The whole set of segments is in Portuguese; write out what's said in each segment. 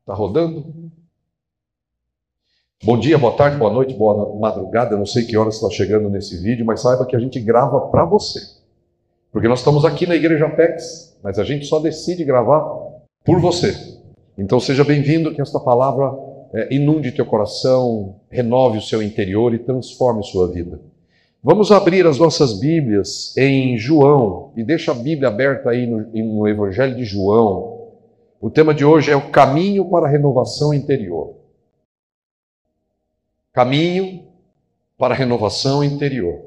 Tá rodando? Bom dia, boa tarde, boa noite, boa madrugada. Eu não sei que horas está chegando nesse vídeo, mas saiba que a gente grava para você. Porque nós estamos aqui na Igreja Apex, mas a gente só decide gravar por você. Então seja bem-vindo, que esta palavra inunde teu coração, renove o seu interior e transforme sua vida. Vamos abrir as nossas Bíblias em João, e deixa a Bíblia aberta aí no Evangelho de João. O tema de hoje é o caminho para a renovação interior. Caminho para a renovação interior.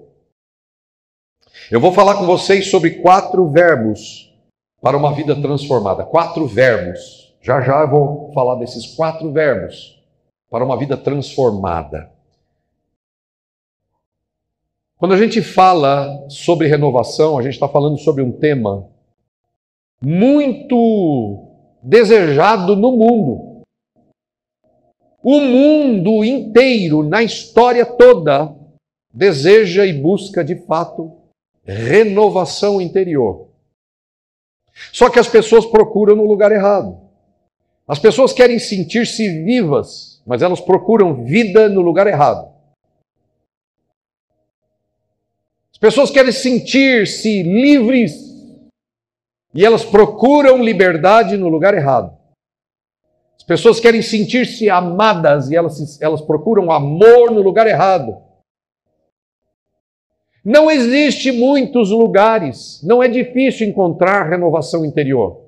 Eu vou falar com vocês sobre 4 verbos para uma vida transformada. 4 verbos. Já eu vou falar desses 4 verbos para uma vida transformada. Quando a gente fala sobre renovação, a gente está falando sobre um tema muito desejado no mundo. O mundo inteiro, na história toda, deseja e busca, de fato, renovação interior. Só que as pessoas procuram no lugar errado. As pessoas querem sentir-se vivas, mas elas procuram vida no lugar errado. As pessoas querem sentir-se livres, e elas procuram liberdade no lugar errado. As pessoas querem sentir-se amadas e elas procuram amor no lugar errado. Não existe muitos lugares, não é difícil encontrar renovação interior.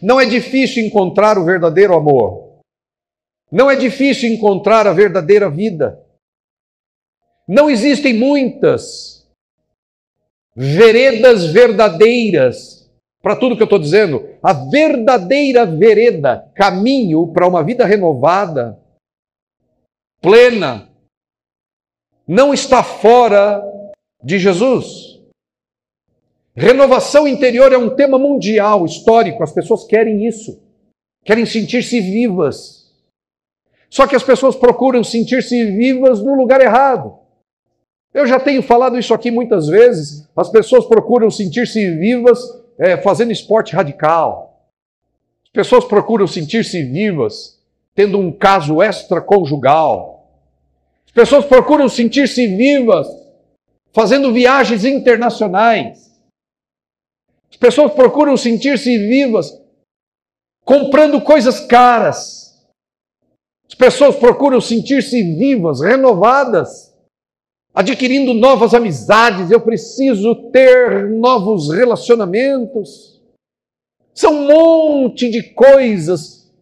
Não é difícil encontrar o verdadeiro amor. Não é difícil encontrar a verdadeira vida. Não existem muitas veredas verdadeiras. Para tudo que eu estou dizendo, a verdadeira vereda, caminho para uma vida renovada, plena, não está fora de Jesus. Renovação interior é um tema mundial, histórico, as pessoas querem isso, querem sentir-se vivas. Só que as pessoas procuram sentir-se vivas no lugar errado. Eu já tenho falado isso aqui muitas vezes, as pessoas procuram sentir-se vivas fazendo esporte radical. As pessoas procuram sentir-se vivas tendo um caso extraconjugal. As pessoas procuram sentir-se vivas fazendo viagens internacionais. As pessoas procuram sentir-se vivas comprando coisas caras. As pessoas procuram sentir-se vivas, renovadas, adquirindo novas amizades. Eu preciso ter novos relacionamentos. São um monte de coisas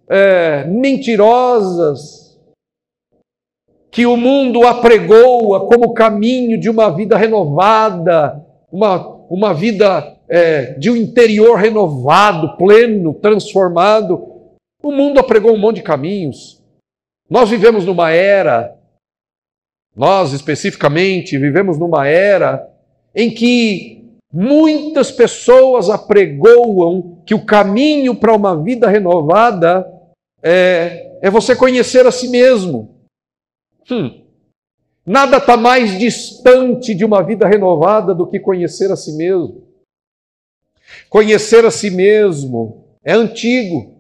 mentirosas que o mundo apregoa como caminho de uma vida renovada, uma vida de um interior renovado, pleno, transformado. O mundo apregou um monte de caminhos. Nós vivemos numa era, nós especificamente vivemos numa era em que muitas pessoas apregoam que o caminho para uma vida renovada é você conhecer a si mesmo. Nada está mais distante de uma vida renovada do que conhecer a si mesmo. Conhecer a si mesmo é antigo,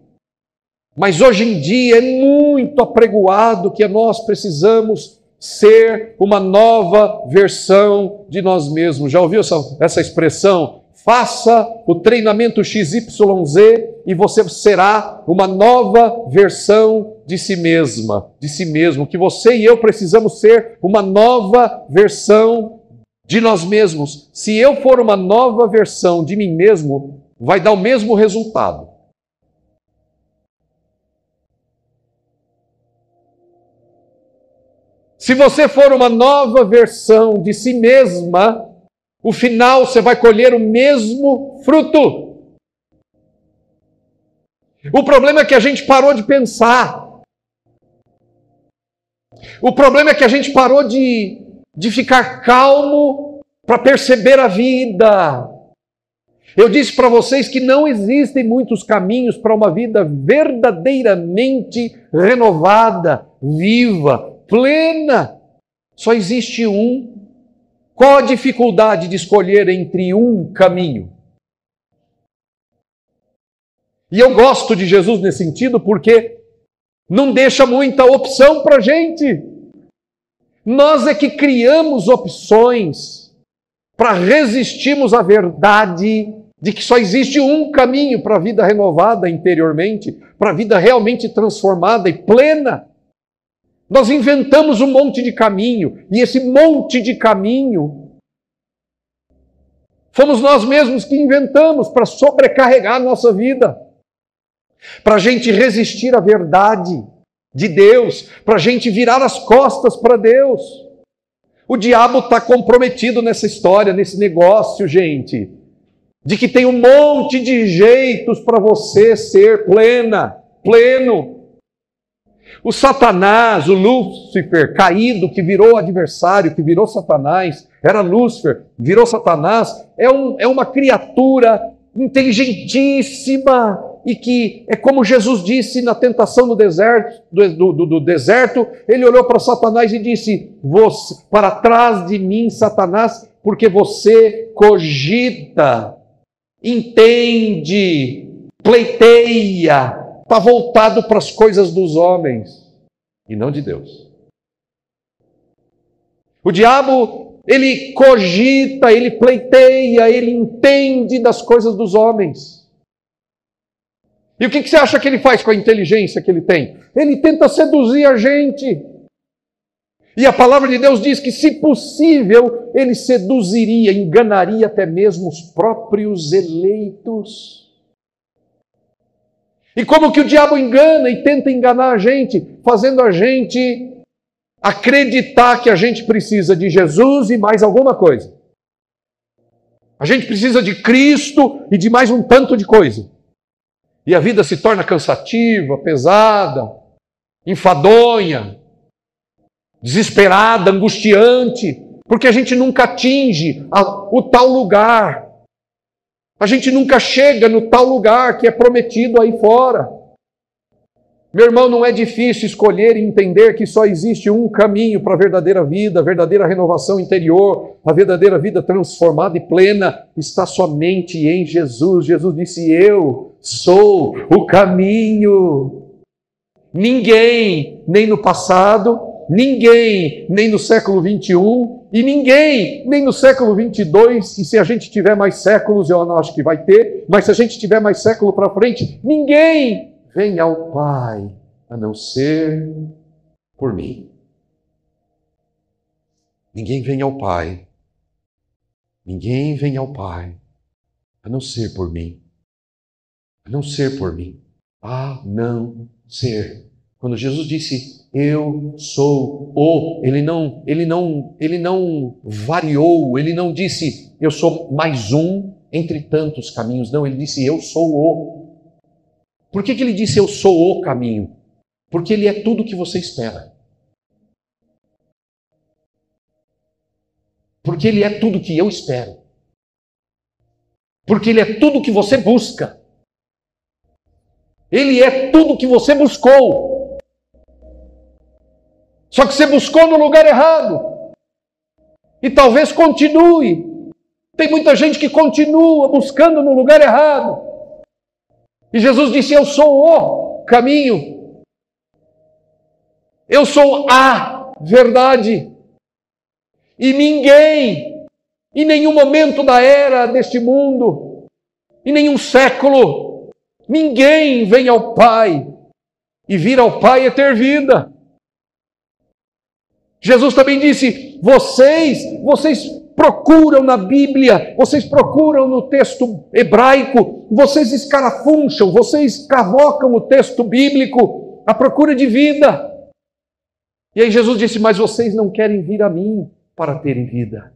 mas hoje em dia é muito apregoado que nós precisamos ser uma nova versão de nós mesmos. Já ouviu essa expressão? Faça o treinamento XYZ e você será uma nova versão de si mesma, de si mesmo. Que você e eu precisamos ser uma nova versão de nós mesmos. Se eu for uma nova versão de mim mesmo, vai dar o mesmo resultado. Se você for uma nova versão de si mesma, o final você vai colher o mesmo fruto. O problema é que a gente parou de pensar. O problema é que a gente parou de ficar calmo para perceber a vida. Eu disse para vocês que não existem muitos caminhos para uma vida verdadeiramente renovada, viva, plena. Só existe um. Qual a dificuldade de escolher entre um caminho? E eu gosto de Jesus nesse sentido porque não deixa muita opção para a gente. Nós é que criamos opções para resistirmos à verdade de que só existe um caminho para a vida renovada interiormente, para a vida realmente transformada e plena. Nós inventamos um monte de caminho, e esse monte de caminho fomos nós mesmos que inventamos para sobrecarregar a nossa vida, para a gente resistir à verdade de Deus, para a gente virar as costas para Deus. O diabo está comprometido nessa história, nesse negócio, gente, de que tem um monte de jeitos para você ser pleno. O Satanás, o Lúcifer caído, que virou adversário, que virou Satanás, era Lúcifer, virou Satanás, é uma criatura inteligentíssima e que é como Jesus disse na tentação no deserto, do deserto, ele olhou para Satanás e disse: para trás de mim, Satanás, porque você cogita, entende, pleiteia, está voltado para as coisas dos homens e não de Deus. O diabo, ele cogita, ele pleiteia, ele entende das coisas dos homens. E o que você acha que ele faz com a inteligência que ele tem? Ele tenta seduzir a gente. E a palavra de Deus diz que, se possível, ele seduziria, enganaria até mesmo os próprios eleitos. E como que o diabo engana e tenta enganar a gente, fazendo a gente acreditar que a gente precisa de Jesus e mais alguma coisa. A gente precisa de Cristo e de mais um tanto de coisa. E a vida se torna cansativa, pesada, enfadonha, desesperada, angustiante, porque a gente nunca atinge o tal lugar. A gente nunca chega no tal lugar que é prometido aí fora. Meu irmão, não é difícil escolher e entender que só existe um caminho para a verdadeira vida, a verdadeira renovação interior, a verdadeira vida transformada e plena está somente em Jesus. Jesus disse: eu sou o caminho. Ninguém, nem no passado, ninguém, nem no século 21, e ninguém, nem no século 22, e se a gente tiver mais séculos, eu não acho que vai ter, mas se a gente tiver mais século para frente, ninguém vem ao Pai, a não ser por mim. Ninguém vem ao Pai. Ninguém vem ao Pai, a não ser por mim. A não ser por mim. A não ser. Quando Jesus disse, eu sou o, ele não variou, ele não disse, eu sou mais um entre tantos caminhos. Não, ele disse, eu sou o. Por que ele disse eu sou o caminho? Porque ele é tudo o que você espera. Porque ele é tudo o que eu espero. Porque ele é tudo o que você busca. Ele é tudo o que você buscou. Só que você buscou no lugar errado. E talvez continue. Tem muita gente que continua buscando no lugar errado. E Jesus disse, eu sou o caminho. Eu sou a verdade. E ninguém, em nenhum momento da era deste mundo, em nenhum século, ninguém vem ao Pai. E vir ao Pai é ter vida. Jesus também disse, vocês procuram na Bíblia, vocês procuram no texto hebraico, vocês escarafuncham, vocês cavocam o texto bíblico à procura de vida. E aí Jesus disse, mas vocês não querem vir a mim para terem vida.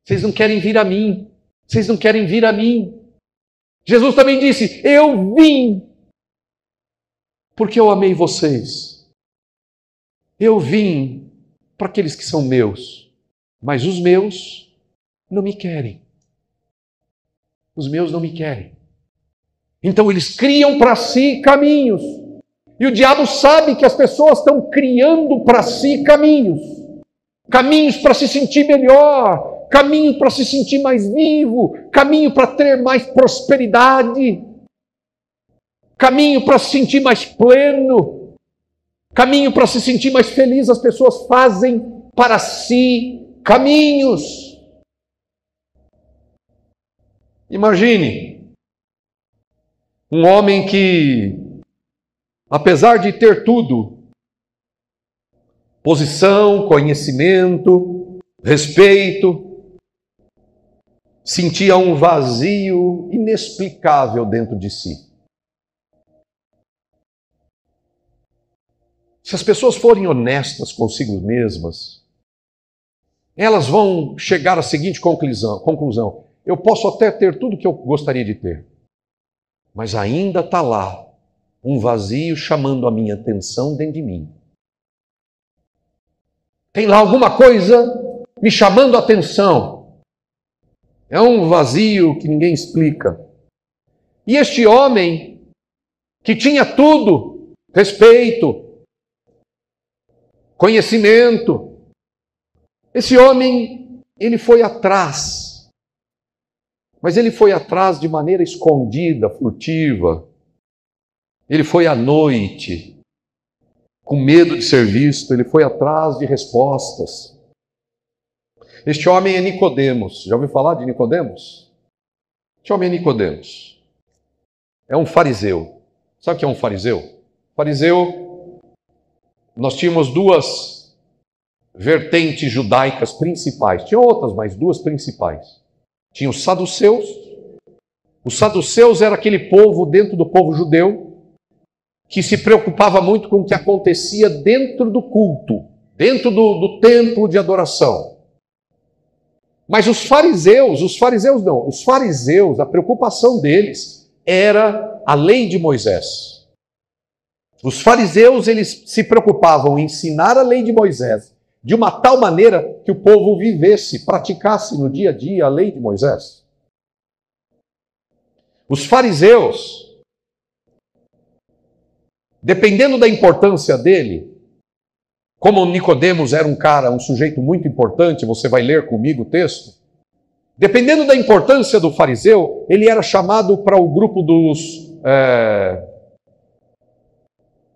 Vocês não querem vir a mim. Vocês não querem vir a mim. Jesus também disse, eu vim porque eu amei vocês. Eu vim para aqueles que são meus. Mas os meus não me querem. Os meus não me querem. Então eles criam para si caminhos. E o diabo sabe que as pessoas estão criando para si caminhos. Caminhos para se sentir melhor. Caminho para se sentir mais vivo. Caminho para ter mais prosperidade. caminho para se sentir mais pleno, caminho para se sentir mais feliz. As pessoas fazem para si caminhos. Imagine um homem que, apesar de ter tudo, posição, conhecimento, respeito, sentia um vazio inexplicável dentro de si. Se as pessoas forem honestas consigo mesmas, elas vão chegar à seguinte conclusão: eu posso até ter tudo que eu gostaria de ter, mas ainda está lá um vazio chamando a minha atenção dentro de mim. Tem lá alguma coisa me chamando a atenção. É um vazio que ninguém explica. E este homem, que tinha tudo, respeito, conhecimento, esse homem, ele foi atrás. Mas ele foi atrás de maneira escondida, furtiva. Ele foi à noite, com medo de ser visto, ele foi atrás de respostas. Este homem é Nicodemos. Já ouviu falar de Nicodemos? Este homem é Nicodemos. É um fariseu. Sabe o que é um fariseu? Fariseu, nós tínhamos duas vertentes judaicas principais. Tinha outras, mas duas principais. Tinha os saduceus. Os saduceus era aquele povo dentro do povo judeu que se preocupava muito com o que acontecia dentro do culto, dentro do templo de adoração. Mas os fariseus, a preocupação deles era a lei de Moisés. Os fariseus, eles se preocupavam em ensinar a lei de Moisés de uma tal maneira que o povo vivesse, praticasse no dia a dia a lei de Moisés. Os fariseus, dependendo da importância dele, como Nicodemos era um sujeito muito importante, você vai ler comigo o texto, dependendo da importância do fariseu, ele era chamado para o grupo dos...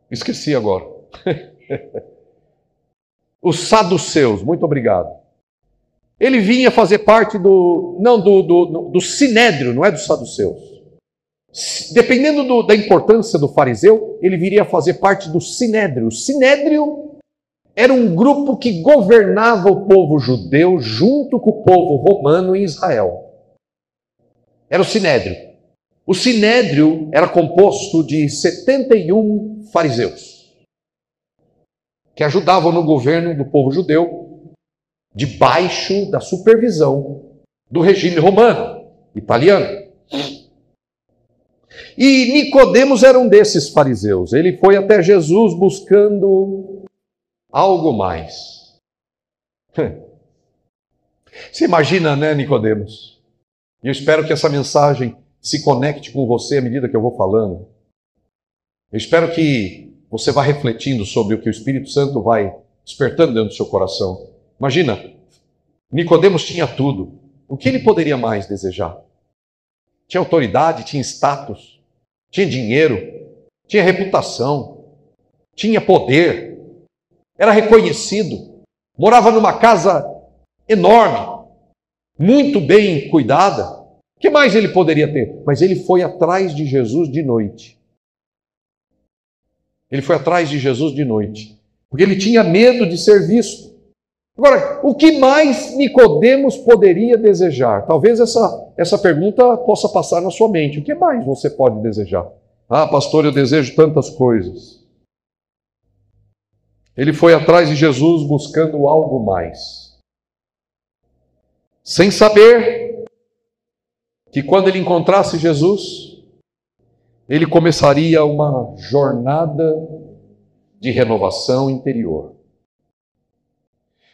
Esqueci agora. Os saduceus, muito obrigado. Ele vinha fazer parte do sinédrio, não é dos saduceus. Dependendo da importância do fariseu, ele viria a fazer parte do sinédrio. O sinédrio era um grupo que governava o povo judeu junto com o povo romano em Israel. Era o sinédrio. O sinédrio era composto de 71 fariseus, que ajudavam no governo do povo judeu, debaixo da supervisão do regime romano, italiano. E Nicodemos era um desses fariseus. Ele foi até Jesus buscando algo mais. Você imagina, né, Nicodemos? E eu espero que essa mensagem se conecte com você à medida que eu vou falando. Eu espero que você vá refletindo sobre o que o Espírito Santo vai despertando dentro do seu coração. Imagina, Nicodemos tinha tudo. O que ele poderia mais desejar? Tinha autoridade, tinha status, tinha dinheiro, tinha reputação, tinha poder, era reconhecido, morava numa casa enorme, muito bem cuidada. O que mais ele poderia ter? Mas ele foi atrás de Jesus de noite. Ele foi atrás de Jesus de noite, porque ele tinha medo de ser visto. Agora, o que mais Nicodemos poderia desejar? Talvez essa pergunta possa passar na sua mente. O que mais você pode desejar? Ah, pastor, eu desejo tantas coisas. Ele foi atrás de Jesus buscando algo mais. Sem saber que quando ele encontrasse Jesus, ele começaria uma jornada de renovação interior.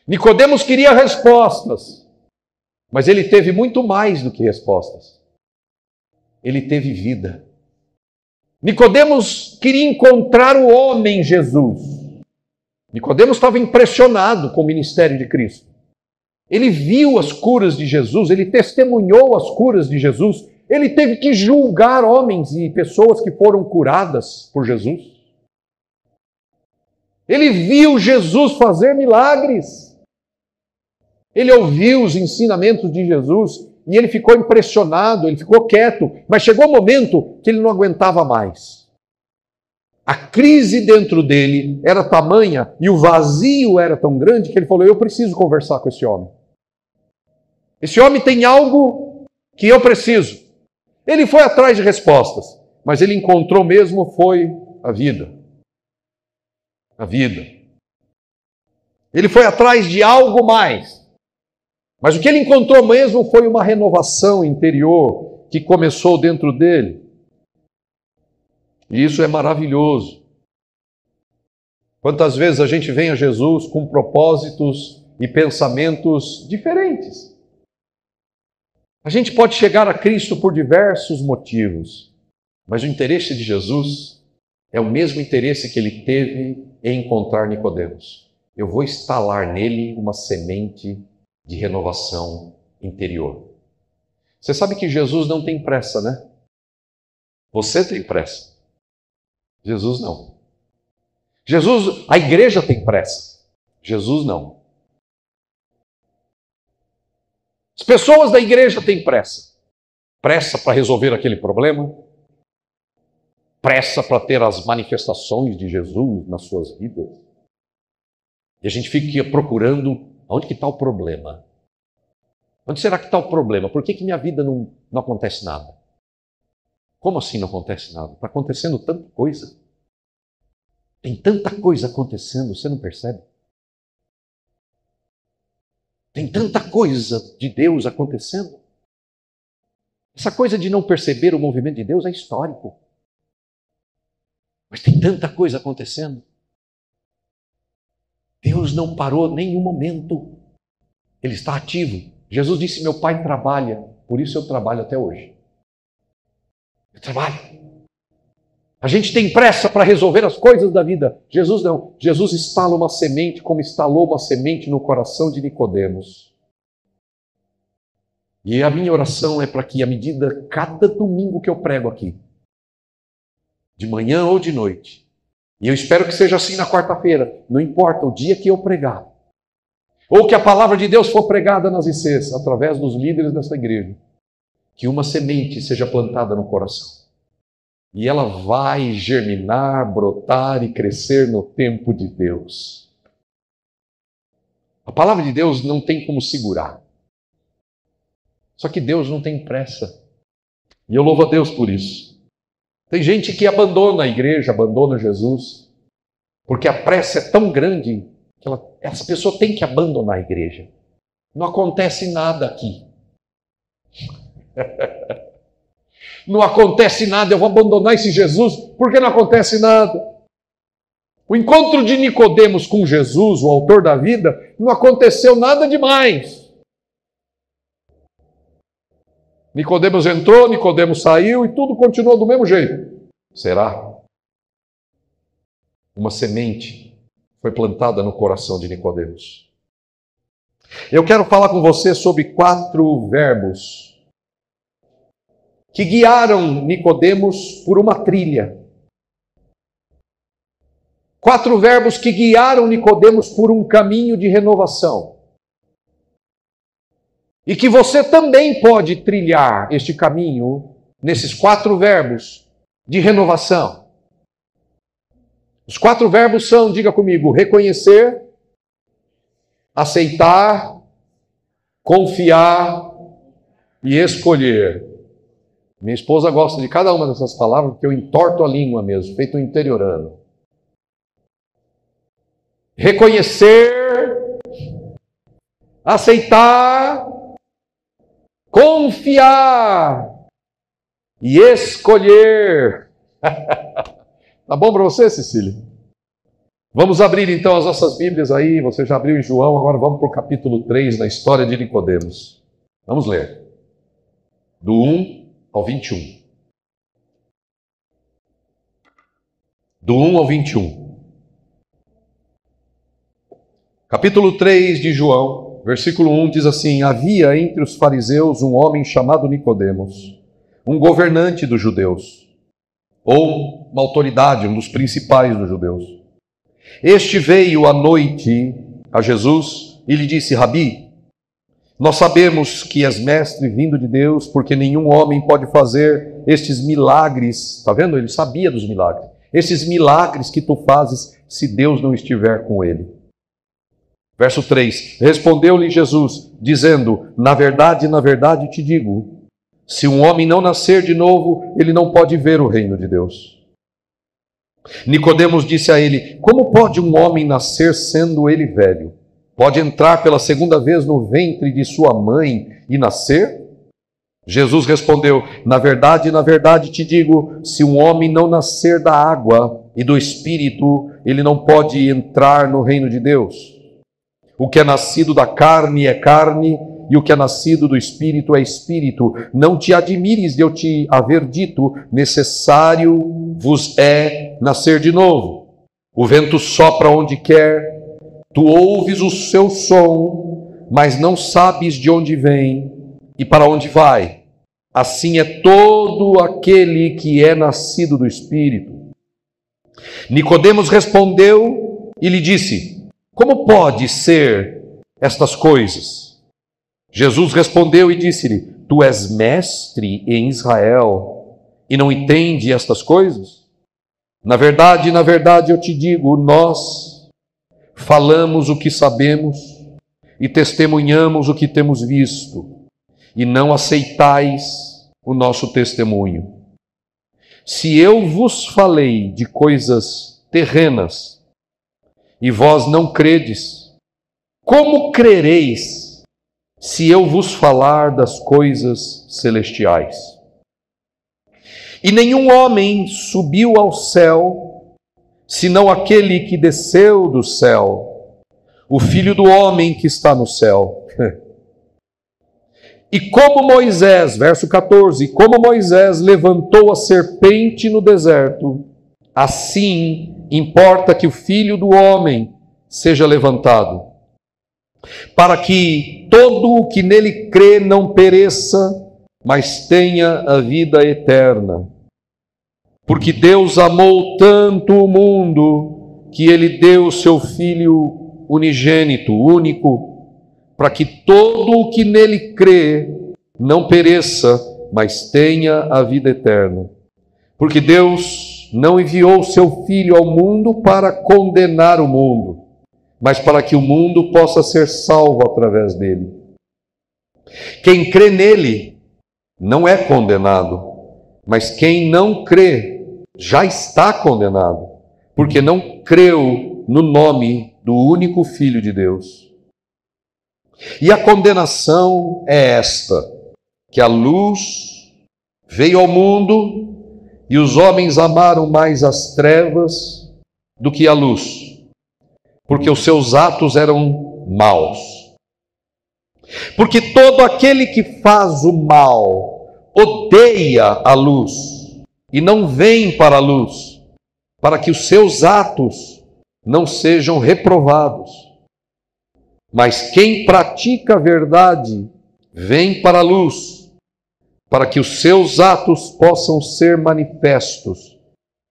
Nicodemos queria respostas, mas ele teve muito mais do que respostas. Ele teve vida. Nicodemos queria encontrar o homem Jesus. Nicodemos estava impressionado com o ministério de Cristo. Ele viu as curas de Jesus, ele testemunhou as curas de Jesus, Ele teve que julgar homens e pessoas que foram curadas por Jesus. Ele viu Jesus fazer milagres. Ele ouviu os ensinamentos de Jesus e ele ficou impressionado, ele ficou quieto. Mas chegou um momento que ele não aguentava mais. A crise dentro dele era tamanha e o vazio era tão grande que ele falou: eu preciso conversar com esse homem. Esse homem tem algo que eu preciso. Ele foi atrás de respostas, mas ele encontrou mesmo foi a vida. A vida. Ele foi atrás de algo mais. Mas o que ele encontrou mesmo foi uma renovação interior que começou dentro dele. E isso é maravilhoso. Quantas vezes a gente vem a Jesus com propósitos e pensamentos diferentes. A gente pode chegar a Cristo por diversos motivos, mas o interesse de Jesus é o mesmo interesse que ele teve em encontrar Nicodemos. Eu vou instalar nele uma semente de renovação interior. Você sabe que Jesus não tem pressa, né? Você tem pressa. Jesus não. A igreja tem pressa. Jesus não. As pessoas da igreja têm pressa. Pressa para resolver aquele problema. Pressa para ter as manifestações de Jesus nas suas vidas. E a gente fica procurando onde que está o problema. Onde será que está o problema? Por que minha vida não acontece nada? Como assim não acontece nada? Está acontecendo tanta coisa. Tem tanta coisa acontecendo, você não percebe? Tem tanta coisa de Deus acontecendo. Essa coisa de não perceber o movimento de Deus é histórico. Mas tem tanta coisa acontecendo. Deus não parou em nenhum momento. Ele está ativo. Jesus disse: meu Pai trabalha, por isso eu trabalho até hoje. Eu trabalho. A gente tem pressa para resolver as coisas da vida. Jesus não. Jesus instala uma semente como instalou uma semente no coração de Nicodemos. E a minha oração é para que, à medida, cada domingo que eu prego aqui, de manhã ou de noite, e eu espero que seja assim na quarta-feira, não importa o dia que eu pregar, ou que a palavra de Deus for pregada nas ICs, através dos líderes dessa igreja, que uma semente seja plantada no coração. E ela vai germinar, brotar e crescer no tempo de Deus. A palavra de Deus não tem como segurar. Só que Deus não tem pressa. E eu louvo a Deus por isso. Tem gente que abandona a igreja, abandona Jesus, porque a pressa é tão grande que essa pessoa tem que abandonar a igreja. Não acontece nada aqui. Não acontece nada, eu vou abandonar esse Jesus, porque não acontece nada. O encontro de Nicodemos com Jesus, o autor da vida, não aconteceu nada demais. Nicodemos entrou, Nicodemos saiu e tudo continuou do mesmo jeito. Será? Uma semente foi plantada no coração de Nicodemos. Eu quero falar com você sobre 4 verbos que guiaram Nicodemos por uma trilha. 4 verbos que guiaram Nicodemos por um caminho de renovação. E que você também pode trilhar este caminho nesses 4 verbos de renovação. Os 4 verbos são, diga comigo, reconhecer, aceitar, confiar e escolher. Minha esposa gosta de cada uma dessas palavras porque eu entorto a língua mesmo, feito um interiorano. Reconhecer, aceitar, confiar e escolher. Tá bom para você, Cecília? Vamos abrir então as nossas Bíblias aí. Você já abriu em João, agora vamos para o capítulo 3, na história de Nicodemos. Vamos ler. Do 1 ao 21. Do 1 ao 21. Capítulo 3 de João, versículo 1 diz assim: havia entre os fariseus um homem chamado Nicodemos, um governante dos judeus, ou uma autoridade, um dos principais dos judeus. Este veio à noite a Jesus e lhe disse: Rabi, nós sabemos que és mestre vindo de Deus, porque nenhum homem pode fazer estes milagres. Está vendo? Ele sabia dos milagres. Esses milagres que tu fazes, se Deus não estiver com ele. Verso 3. Respondeu-lhe Jesus, dizendo: na verdade te digo, se um homem não nascer de novo, ele não pode ver o reino de Deus. Nicodemos disse a ele: como pode um homem nascer sendo ele velho? Pode entrar pela segunda vez no ventre de sua mãe e nascer? Jesus respondeu: na verdade te digo, se um homem não nascer da água e do Espírito, ele não pode entrar no reino de Deus. O que é nascido da carne é carne, e o que é nascido do Espírito é Espírito. Não te admires de eu te haver dito: necessário vos é nascer de novo. O vento sopra onde quer, tu ouves o seu som, mas não sabes de onde vem e para onde vai. Assim é todo aquele que é nascido do Espírito. Nicodemos respondeu e lhe disse: como pode ser estas coisas? Jesus respondeu e disse-lhe: tu és mestre em Israel e não entende estas coisas? Na verdade eu te digo, nós falamos o que sabemos e testemunhamos o que temos visto, e não aceitais o nosso testemunho. Se eu vos falei de coisas terrenas e vós não credes, como crereis se eu vos falar das coisas celestiais? E nenhum homem subiu ao céu, senão aquele que desceu do céu, o Filho do homem que está no céu. E como Moisés, verso 14, como Moisés levantou a serpente no deserto, assim importa que o Filho do homem seja levantado, para que todo o que nele crê não pereça, mas tenha a vida eterna. Porque Deus amou tanto o mundo, que ele deu o seu Filho unigênito, único, para que todo o que nele crê não pereça, mas tenha a vida eterna. Porque Deus não enviou o seu Filho ao mundo para condenar o mundo, mas para que o mundo possa ser salvo através dele. Quem crê nele não é condenado, mas quem não crê já está condenado, porque não creu no nome do único Filho de Deus. E a condenação é esta: que a luz veio ao mundo e os homens amaram mais as trevas do que a luz, porque os seus atos eram maus. Porque todo aquele que faz o mal odeia a luz e não vem para a luz, para que os seus atos não sejam reprovados. Mas quem pratica a verdade vem para a luz, para que os seus atos possam ser manifestos,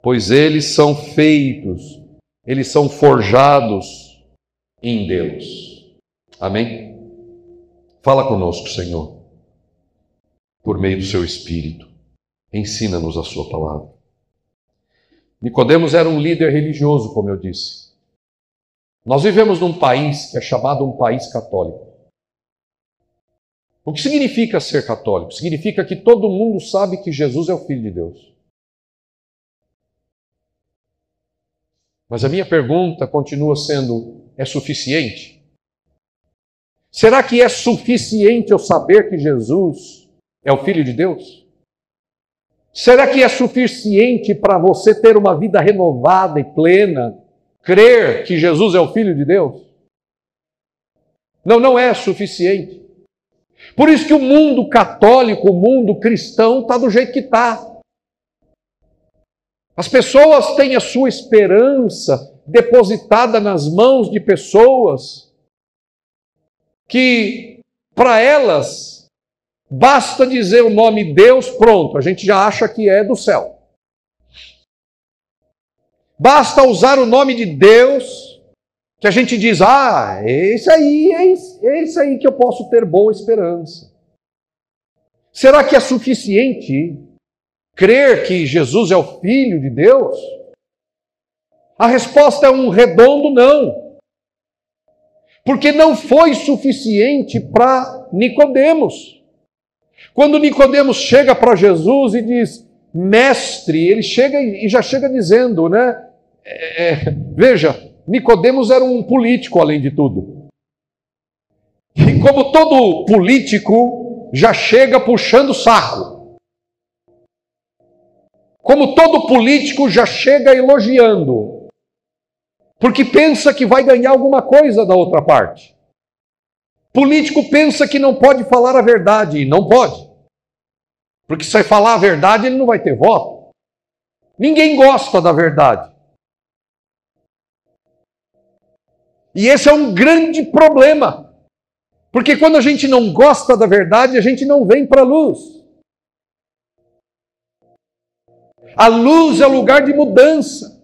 pois eles são feitos, eles são forjados em Deus. Amém? Fala conosco, Senhor, por meio do seu Espírito. Ensina-nos a sua palavra. Nicodemos era um líder religioso, como eu disse. Nós vivemos num país que é chamado um país católico. O que significa ser católico? Significa que todo mundo sabe que Jesus é o Filho de Deus. Mas a minha pergunta continua sendo: é suficiente? Será que é suficiente eu saber que Jesus é o Filho de Deus? Será que é suficiente para você ter uma vida renovada e plena, crer que Jesus é o Filho de Deus? Não, não é suficiente. Por isso que o mundo católico, o mundo cristão está do jeito que está. As pessoas têm a sua esperança depositada nas mãos de pessoas que, para elas, Basta dizer o nome Deus, pronto, a gente já acha que é do céu. Basta usar o nome de Deus, que a gente diz, esse aí que eu posso ter boa esperança. Será que é suficiente crer que Jesus é o Filho de Deus? A resposta é um redondo não. Porque não foi suficiente para Nicodemos. Quando Nicodemos chega para Jesus e diz, mestre, ele chega e já chega dizendo, né? Veja, Nicodemos era um político além de tudo. E como todo político, já chega puxando o saco. Como todo político, já chega elogiando. Porque pensa que vai ganhar alguma coisa da outra parte. Político pensa que não pode falar a verdade, e não pode. Porque se falar a verdade, ele não vai ter voto. Ninguém gosta da verdade. E esse é um grande problema. Porque quando a gente não gosta da verdade, a gente não vem para a luz. A luz é o lugar de mudança.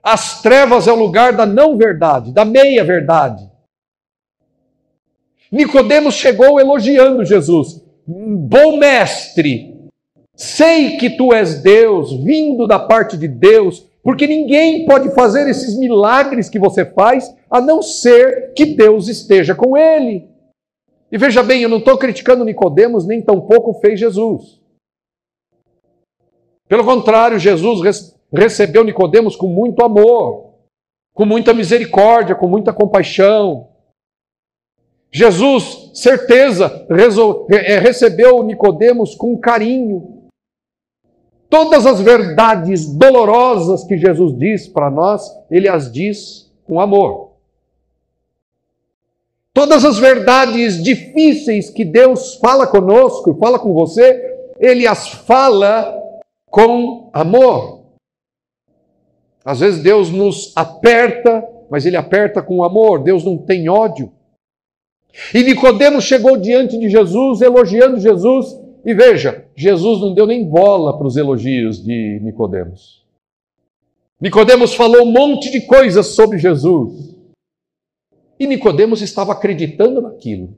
As trevas é o lugar da não-verdade, da meia-verdade. Nicodemos chegou elogiando Jesus. Bom mestre, sei que tu és Deus, vindo da parte de Deus, porque ninguém pode fazer esses milagres que você faz, a não ser que Deus esteja com ele. E veja bem, eu não estou criticando Nicodemos, nem tampouco fez Jesus. Pelo contrário, Jesus recebeu Nicodemos com muito amor, com muita misericórdia, com muita compaixão. Jesus, certeza, recebeu Nicodemos com carinho. Todas as verdades dolorosas que Jesus diz para nós, Ele as diz com amor. Todas as verdades difíceis que Deus fala conosco, fala com você, Ele as fala com amor. Às vezes Deus nos aperta, mas Ele aperta com amor. Deus não tem ódio. E Nicodemos chegou diante de Jesus, elogiando Jesus. E veja, Jesus não deu nem bola para os elogios de Nicodemos. Nicodemos falou um monte de coisas sobre Jesus. E Nicodemos estava acreditando naquilo.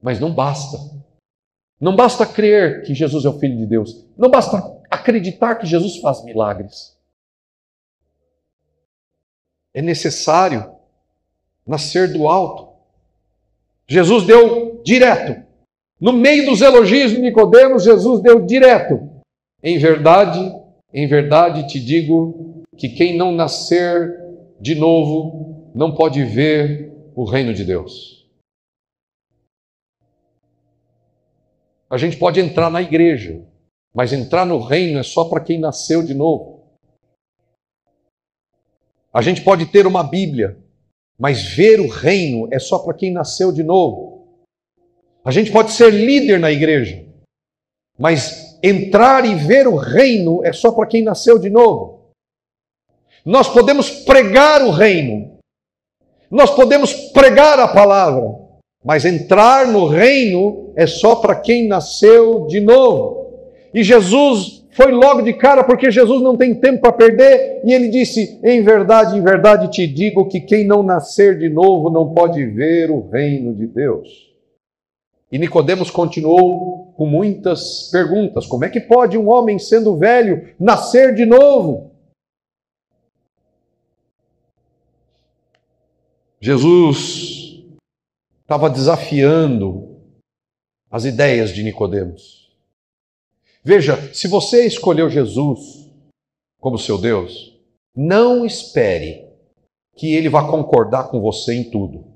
Mas não basta. Não basta crer que Jesus é o Filho de Deus. Não basta acreditar que Jesus faz milagres. É necessário nascer do alto. Jesus deu direto. No meio dos elogios de Nicodemos, Jesus deu direto. Em verdade te digo que quem não nascer de novo não pode ver o reino de Deus. A gente pode entrar na igreja, mas entrar no reino é só para quem nasceu de novo. A gente pode ter uma Bíblia, mas ver o reino é só para quem nasceu de novo. A gente pode ser líder na igreja, mas entrar e ver o reino é só para quem nasceu de novo. Nós podemos pregar o reino, nós podemos pregar a palavra, mas entrar no reino é só para quem nasceu de novo. E Jesus foi logo de cara, porque Jesus não tem tempo para perder, e ele disse, em verdade te digo que quem não nascer de novo não pode ver o reino de Deus. E Nicodemos continuou com muitas perguntas. Como é que pode um homem sendo velho nascer de novo? Jesus estava desafiando as ideias de Nicodemos. Veja, se você escolheu Jesus como seu Deus, não espere que Ele vá concordar com você em tudo.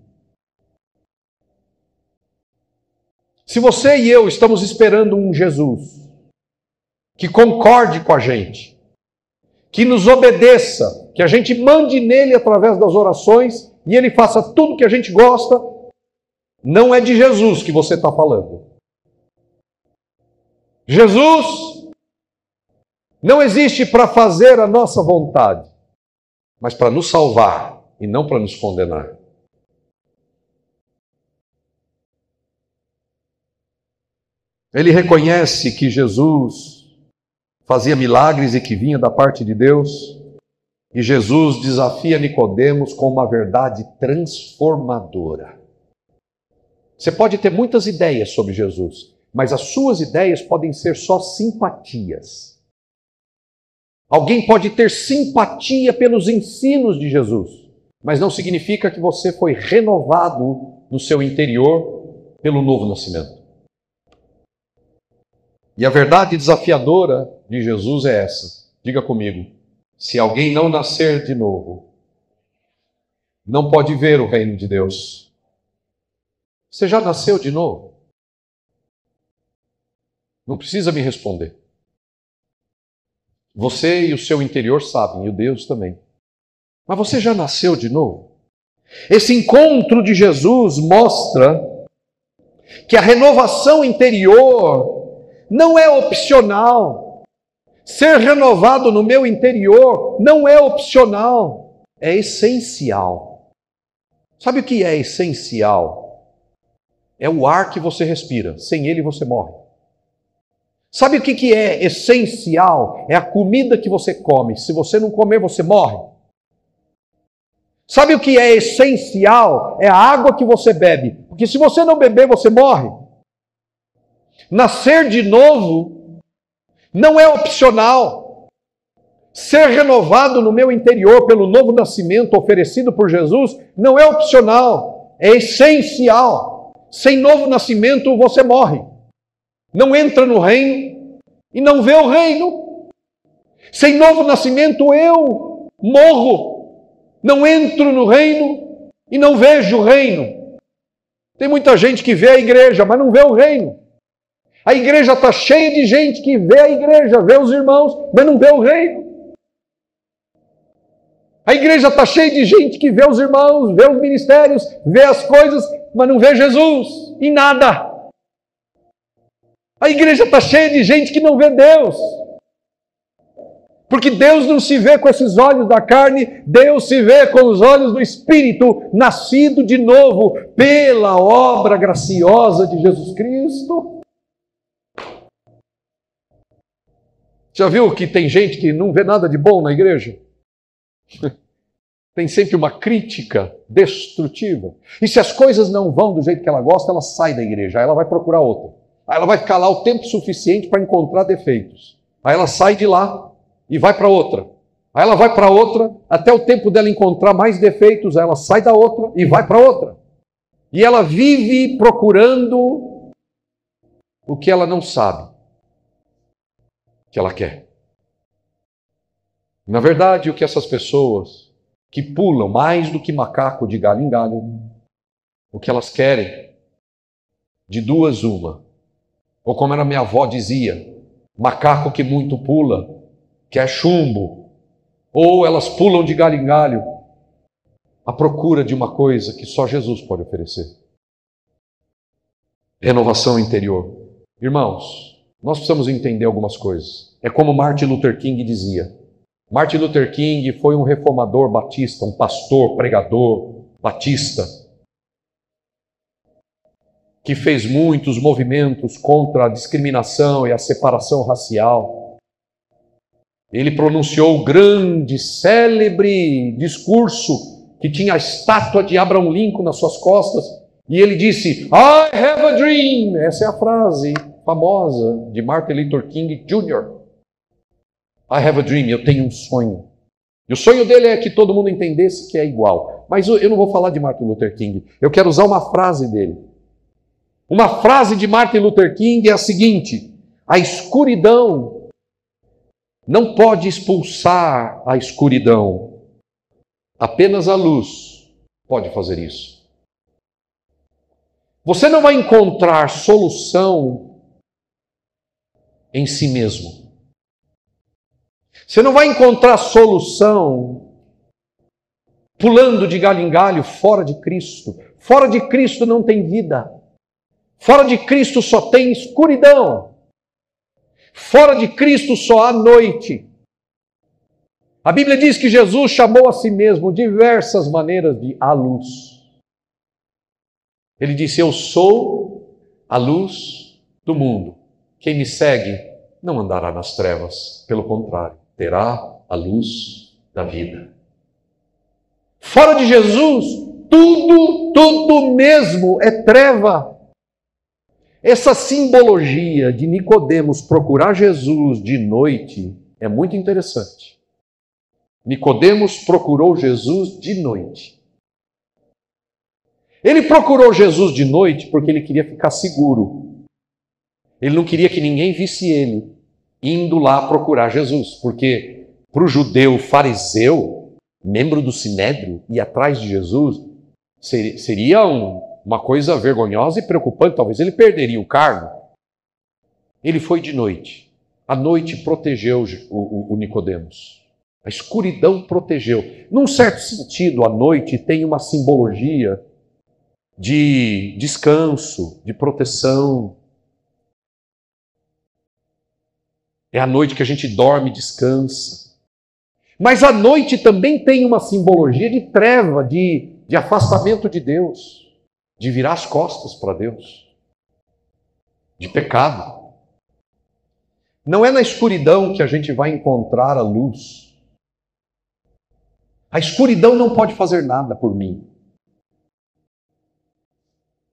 Se você e eu estamos esperando um Jesus que concorde com a gente, que nos obedeça, que a gente mande nele através das orações e ele faça tudo que a gente gosta, não é de Jesus que você está falando. Jesus não existe para fazer a nossa vontade, mas para nos salvar e não para nos condenar. Ele reconhece que Jesus fazia milagres e que vinha da parte de Deus. E Jesus desafia Nicodemos com uma verdade transformadora. Você pode ter muitas ideias sobre Jesus, mas as suas ideias podem ser só simpatias. Alguém pode ter simpatia pelos ensinos de Jesus, mas não significa que você foi renovado no seu interior pelo novo nascimento. E a verdade desafiadora de Jesus é essa. Diga comigo: se alguém não nascer de novo, não pode ver o reino de Deus. Você já nasceu de novo? Não precisa me responder. Você e o seu interior sabem, e o Deus também. Mas você já nasceu de novo? Esse encontro de Jesus mostra que a renovação interior não é opcional. Ser renovado no meu interior não é opcional, é essencial. Sabe o que é essencial? É o ar que você respira, sem ele você morre. Sabe o que é essencial? É a comida que você come. Se você não comer, você morre. Sabe o que é essencial? É a água que você bebe. Porque se você não beber, você morre. Nascer de novo não é opcional. Ser renovado no meu interior pelo novo nascimento oferecido por Jesus não é opcional. É essencial. Sem novo nascimento, você morre. Não entra no reino e não vê o reino. Sem novo nascimento eu morro. Não entro no reino e não vejo o reino. Tem muita gente que vê a igreja, mas não vê o reino. A igreja está cheia de gente que vê a igreja, vê os irmãos, mas não vê o reino. A igreja está cheia de gente que vê os irmãos, vê os ministérios, vê as coisas, mas não vê Jesus em nada. A igreja está cheia de gente que não vê Deus. Porque Deus não se vê com esses olhos da carne, Deus se vê com os olhos do Espírito, nascido de novo pela obra graciosa de Jesus Cristo. Já viu que tem gente que não vê nada de bom na igreja? Tem sempre uma crítica destrutiva. E se as coisas não vão do jeito que ela gosta, ela sai da igreja, aí ela vai procurar outra. Aí ela vai ficar lá o tempo suficiente para encontrar defeitos. Aí ela sai de lá e vai para outra. Aí ela vai para outra, até o tempo dela encontrar mais defeitos, aí ela sai da outra e vai para outra. E ela vive procurando o que ela não sabe que ela quer. Na verdade, o que essas pessoas que pulam mais do que macaco de galho em galho, o que elas querem, de duas uma. Ou como era minha avó dizia, macaco que muito pula, quer chumbo. Ou elas pulam de galho em galho, à procura de uma coisa que só Jesus pode oferecer. Renovação interior. Irmãos, nós precisamos entender algumas coisas. É como Martin Luther King dizia. Martin Luther King foi um reformador batista, um pastor, pregador batista, que fez muitos movimentos contra a discriminação e a separação racial. Ele pronunciou o grande, célebre discurso que tinha a estátua de Abraham Lincoln nas suas costas, e ele disse, I have a dream. Essa é a frase famosa de Martin Luther King Jr. I have a dream, eu tenho um sonho. E o sonho dele é que todo mundo entendesse que é igual. Mas eu não vou falar de Martin Luther King, eu quero usar uma frase dele. Uma frase de Martin Luther King é a seguinte: a escuridão não pode expulsar a escuridão. Apenas a luz pode fazer isso. Você não vai encontrar solução em si mesmo. Você não vai encontrar solução pulando de galho em galho fora de Cristo. Fora de Cristo não tem vida. Fora de Cristo só tem escuridão. Fora de Cristo só há noite. A Bíblia diz que Jesus chamou a si mesmo diversas maneiras de a luz. Ele disse, eu sou a luz do mundo. Quem me segue não andará nas trevas, pelo contrário, terá a luz da vida. Fora de Jesus, tudo mesmo é treva. Essa simbologia de Nicodemos procurar Jesus de noite é muito interessante. Nicodemos procurou Jesus de noite. Ele procurou Jesus de noite porque ele queria ficar seguro. Ele não queria que ninguém visse ele indo lá procurar Jesus, porque para o judeu fariseu, membro do Sinédrio, ir atrás de Jesus, seria uma coisa vergonhosa e preocupante. Talvez ele perderia o cargo. Ele foi de noite. A noite protegeu o Nicodemos. A escuridão protegeu. Num certo sentido, a noite tem uma simbologia de descanso, de proteção. É a noite que a gente dorme e descansa. Mas a noite também tem uma simbologia de treva, de afastamento de Deus, de virar as costas para Deus, de pecado. Não é na escuridão que a gente vai encontrar a luz. A escuridão não pode fazer nada por mim.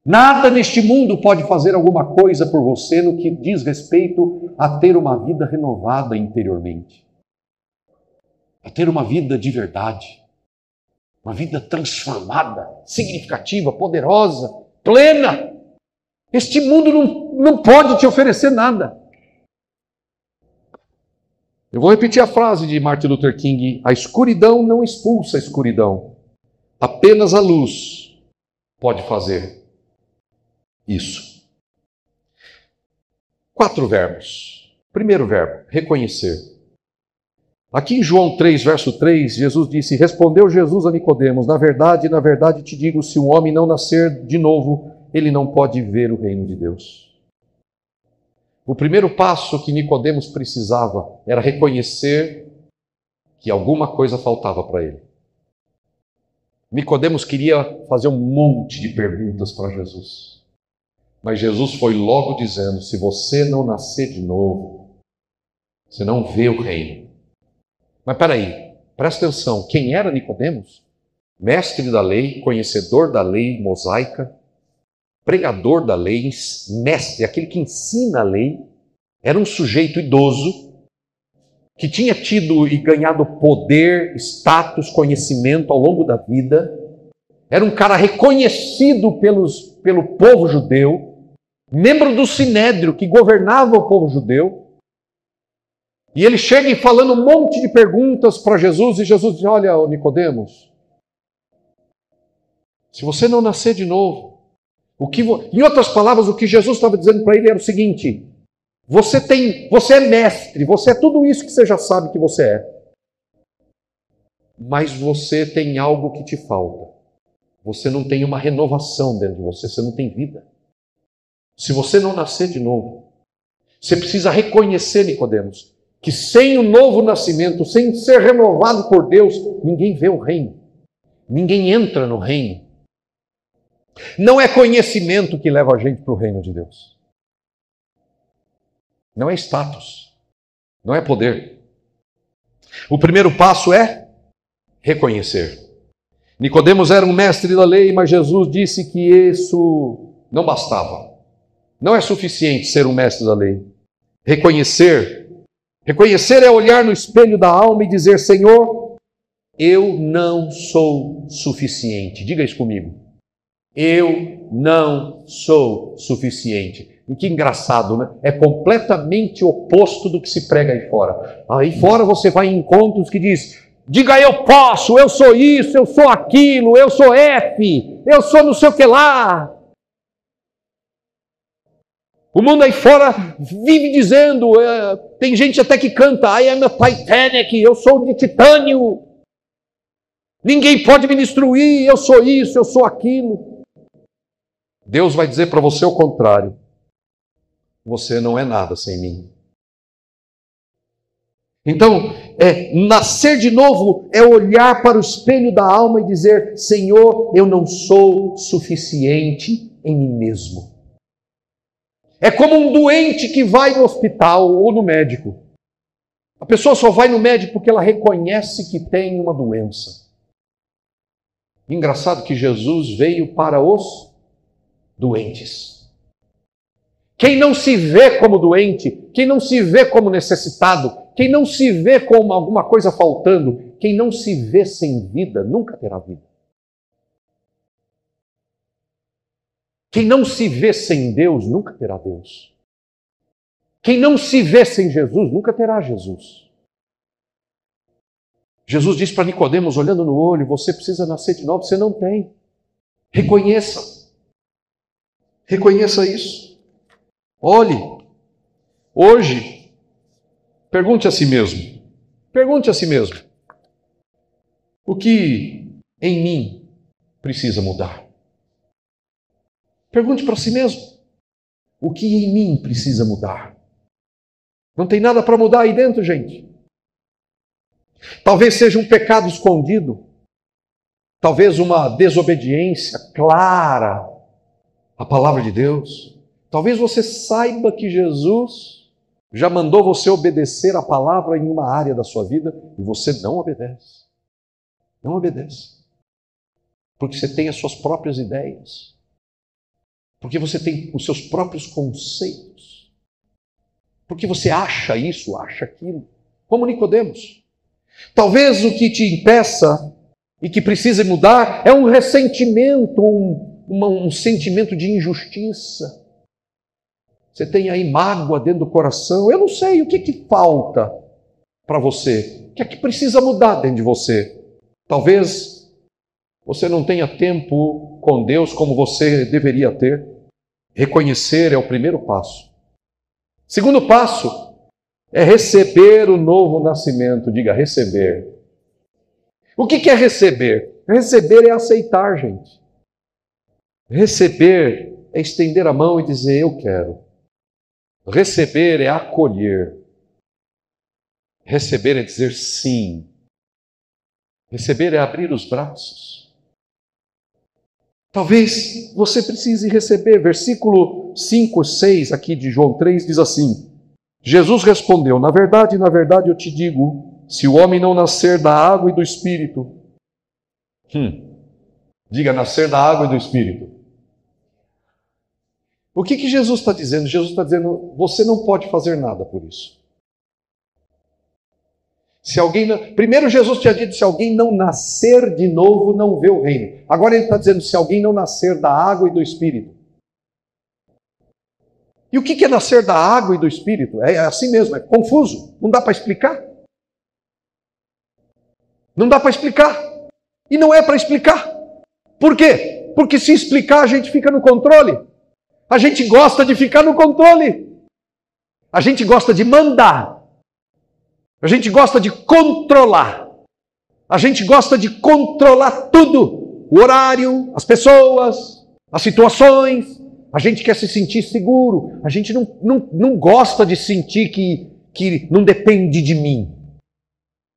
Nada neste mundo pode fazer alguma coisa por você no que diz respeito a ter uma vida renovada interiormente. A ter uma vida de verdade. Uma vida transformada, significativa, poderosa, plena. Este mundo não pode te oferecer nada. Eu vou repetir a frase de Martin Luther King: a escuridão não expulsa a escuridão. Apenas a luz pode fazer isso. 4 verbos. Primeiro verbo, reconhecer. Aqui em João 3, verso 3, Jesus disse: respondeu Jesus a Nicodemos: na verdade te digo, se um homem não nascer de novo, ele não pode ver o reino de Deus. O primeiro passo que Nicodemos precisava era reconhecer que alguma coisa faltava para ele. Nicodemos queria fazer um monte de perguntas para Jesus. Mas Jesus foi logo dizendo: se você não nascer de novo, você não vê o reino. Mas peraí, presta atenção, quem era Nicodemos? Mestre da lei, conhecedor da lei mosaica, pregador da lei, mestre, aquele que ensina a lei. Era um sujeito idoso, que tinha tido e ganhado poder, status, conhecimento ao longo da vida. Era um cara reconhecido pelo povo judeu, membro do Sinédrio, que governava o povo judeu. E ele chega e falando um monte de perguntas para Jesus, e Jesus diz: olha, Nicodemos, se você não nascer de novo, em outras palavras, o que Jesus estava dizendo para ele era o seguinte: você é mestre, você é tudo isso que você já sabe que você é. Mas você tem algo que te falta. Você não tem uma renovação dentro de você, você não tem vida. Se você não nascer de novo, você precisa reconhecer, Nicodemos, que sem o novo nascimento, sem ser renovado por Deus, ninguém vê o reino. Ninguém entra no reino. Não é conhecimento que leva a gente para o reino de Deus. Não é status. Não é poder. O primeiro passo é reconhecer. Nicodemos era um mestre da lei, mas Jesus disse que isso não bastava. Não é suficiente ser um mestre da lei. Reconhecer é olhar no espelho da alma e dizer: Senhor, eu não sou suficiente. Diga isso comigo. Eu não sou suficiente. E que engraçado, né? É completamente oposto do que se prega aí fora. Aí fora você vai em encontros que diz: diga eu posso, eu sou isso, eu sou aquilo, eu sou F, eu sou não sei o que lá. O mundo aí fora vive dizendo, tem gente até que canta: I am a Titanic, eu sou de titânio. Ninguém pode me destruir, eu sou isso, eu sou aquilo. Deus vai dizer para você o contrário. Você não é nada sem mim. Então, nascer de novo é olhar para o espelho da alma e dizer: Senhor, eu não sou suficiente em mim mesmo. É como um doente que vai no hospital ou no médico. A pessoa só vai no médico porque ela reconhece que tem uma doença. Engraçado que Jesus veio para os doentes. Quem não se vê como doente, quem não se vê como necessitado, quem não se vê como alguma coisa faltando, quem não se vê sem vida, nunca terá vida. Quem não se vê sem Deus, nunca terá Deus. Quem não se vê sem Jesus, nunca terá Jesus. Jesus disse para Nicodemos, olhando no olho, você precisa nascer de novo, você não tem. Reconheça. Reconheça isso. Olhe, hoje, pergunte a si mesmo. Pergunte a si mesmo. O que em mim precisa mudar? Pergunte para si mesmo. O que em mim precisa mudar? Não tem nada para mudar aí dentro, gente. Talvez seja um pecado escondido. Talvez uma desobediência clara à palavra de Deus. Talvez você saiba que Jesus já mandou você obedecer a palavra em uma área da sua vida e você não obedece. Não obedece. Porque você tem as suas próprias ideias. Porque você tem os seus próprios conceitos. Porque você acha isso, acha aquilo. Como Nicodemos. Talvez o que te impeça e que precisa mudar é um ressentimento, um sentimento de injustiça. Você tem aí mágoa dentro do coração. Eu não sei, o que falta para você? O que é que precisa mudar dentro de você? Talvez você não tenha tempo com Deus como você deveria ter. Reconhecer é o primeiro passo. Segundo passo é receber o novo nascimento. Diga, receber. O que é receber? Receber é aceitar, gente. Receber é estender a mão e dizer, eu quero. Receber é acolher. Receber é dizer sim. Receber é abrir os braços. Talvez você precise receber. Versículo 5, 6 aqui de João 3 diz assim, Jesus respondeu, na verdade, eu te digo, se o homem não nascer da água e do Espírito, diga, nascer da água e do Espírito. O que Jesus está dizendo? Jesus está dizendo, você não pode fazer nada por isso. Se alguém não... Primeiro Jesus tinha dito, se alguém não nascer de novo, não vê o reino. Agora ele está dizendo, se alguém não nascer da água e do Espírito. E o que é nascer da água e do Espírito? É assim mesmo, é confuso. Não dá para explicar. Não dá para explicar. E não é para explicar. Por quê? Porque se explicar, a gente fica no controle. A gente gosta de ficar no controle. A gente gosta de mandar. A gente gosta de controlar. A gente gosta de controlar tudo. O horário, as pessoas, as situações. A gente quer se sentir seguro. A gente não gosta de sentir que não depende de mim.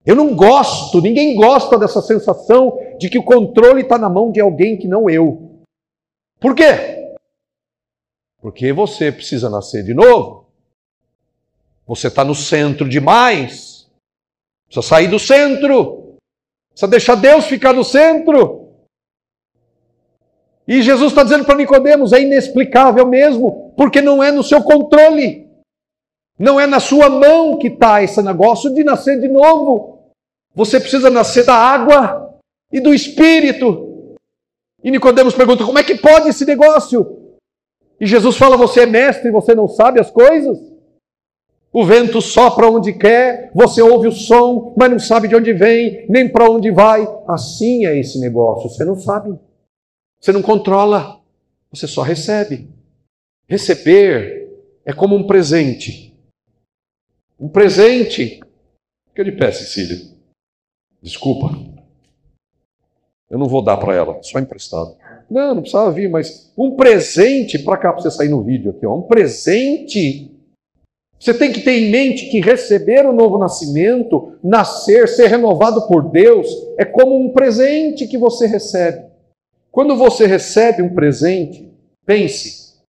Eu não gosto, ninguém gosta dessa sensação de que o controle está na mão de alguém que não eu. Por quê? Porque você precisa nascer de novo. Você está no centro demais. Precisa sair do centro. Precisa deixar Deus ficar no centro. E Jesus está dizendo para Nicodemos, é inexplicável mesmo, porque não é no seu controle. Não é na sua mão que está esse negócio de nascer de novo. Você precisa nascer da água e do Espírito. E Nicodemos pergunta, como é que pode esse negócio? E Jesus fala, você é mestre e você não sabe as coisas? O vento sopra onde quer, você ouve o som, mas não sabe de onde vem, nem para onde vai. Assim é esse negócio, você não sabe. Você não controla, você só recebe. Receber é como um presente. Um presente. Fica de pé, Cecília. Desculpa. Eu não vou dar para ela, só emprestado. Não precisava vir, mas um presente, para cá, para você sair no vídeo aqui, ó, um presente. Você tem que ter em mente que receber o novo nascimento, nascer, ser renovado por Deus, é como um presente que você recebe. Quando você recebe um presente, pense,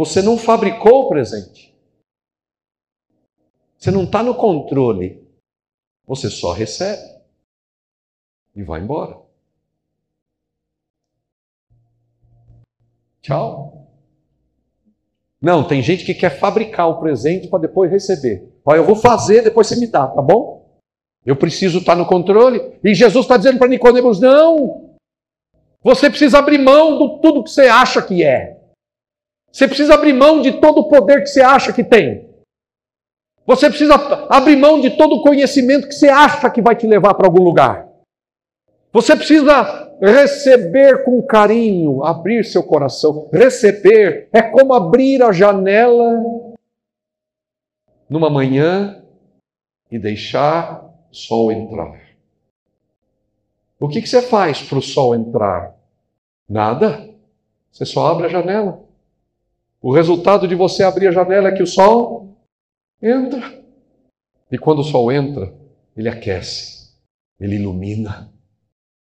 Você não fabricou o presente. Você não está no controle. Você só recebe e vai embora. Tchau. Não, tem gente que quer fabricar o presente para depois receber. Olha, eu vou fazer, depois você me dá, tá bom? Eu preciso estar no controle. E Jesus está dizendo para Nicodemos, não. Você precisa abrir mão de tudo que você acha que é. Você precisa abrir mão de todo o poder que você acha que tem. Você precisa abrir mão de todo o conhecimento que você acha que vai te levar para algum lugar. Você precisa receber com carinho, abrir seu coração. Receber é como abrir a janela numa manhã e deixar o sol entrar. O que você faz para o sol entrar? Nada. Você só abre a janela. O resultado de você abrir a janela é que o sol entra. E quando o sol entra, ele aquece, ele ilumina.